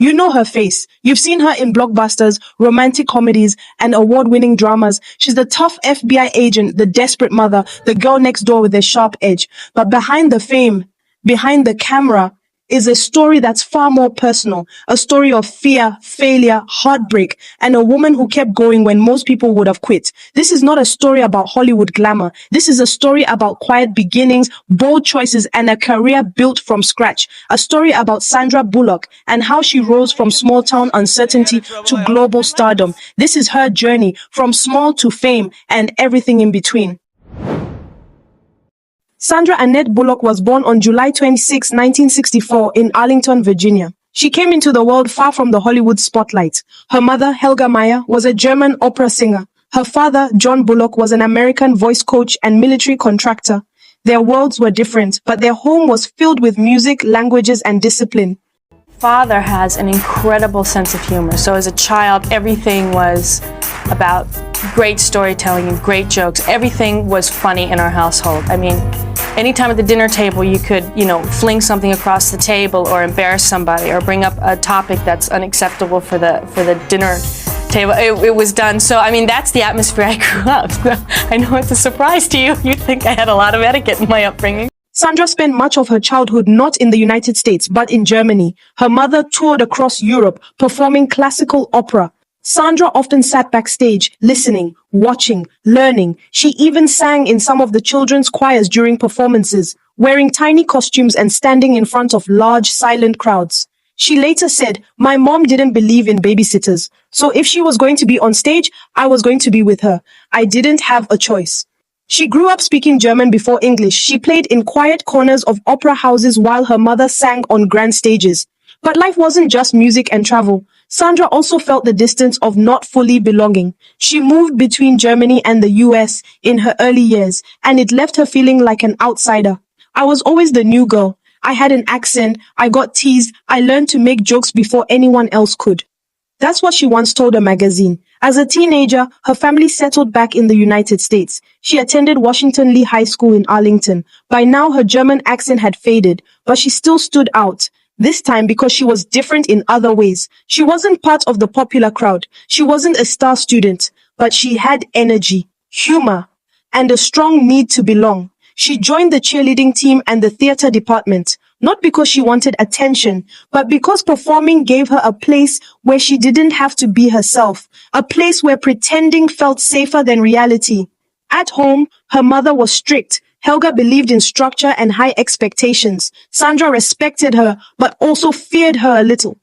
You know her face. You've seen her in blockbusters, romantic comedies, and award-winning dramas. She's the tough FBI agent, the desperate mother, the girl next door with a sharp edge. But behind the fame, behind the camera, is a story that's far more personal, a story of fear, failure, heartbreak, and a woman who kept going when most people would have quit. This is not a story about Hollywood glamour. This is a story about quiet beginnings, bold choices, and a career built from scratch. A story about Sandra Bullock and how she rose from small-town uncertainty to global stardom. This is her journey from small to fame and everything in between. Sandra Annette Bullock was born on July 26, 1964 in Arlington, Virginia. She came into the world far from the Hollywood spotlight. Her mother, Helga Meyer, was a German opera singer. Her father, John Bullock, was an American voice coach and military contractor. Their worlds were different, but their home was filled with music, languages, and discipline. Father has an incredible sense of humor. So as a child, everything was about great storytelling and great jokes. Everything was funny in our household. I mean, anytime at the dinner table you could, fling something across the table or embarrass somebody or bring up a topic that's unacceptable for the dinner table. It was done. So, I mean, that's the atmosphere I grew up. I know it's a surprise to you. You'd think I had a lot of etiquette in my upbringing. Sandra spent much of her childhood not in the United States, but in Germany. Her mother toured across Europe, performing classical opera. Sandra often sat backstage, listening, watching, learning. She even sang in some of the children's choirs during performances, wearing tiny costumes and standing in front of large, silent crowds. She later said, "My mom didn't believe in babysitters, so if she was going to be on stage, I was going to be with her. I didn't have a choice." She grew up speaking German before English. She played in quiet corners of opera houses while her mother sang on grand stages. But life wasn't just music and travel. Sandra also felt the distance of not fully belonging. She moved between Germany and the US in her early years, and it left her feeling like an outsider. "I was always the new girl. I had an accent. I got teased. I learned to make jokes before anyone else could." That's what she once told a magazine. As a teenager, her family settled back in the United States. She attended Washington Lee High School in Arlington. By now, her German accent had faded, but she still stood out. This time because she was different in other ways. She wasn't part of the popular crowd. She wasn't a star student, but she had energy, humor, and a strong need to belong. She joined the cheerleading team and the theater department, not because she wanted attention, but because performing gave her a place where she didn't have to be herself, a place where pretending felt safer than reality. At home, her mother was strict. Helga believed in structure and high expectations. Sandra respected her, but also feared her a little.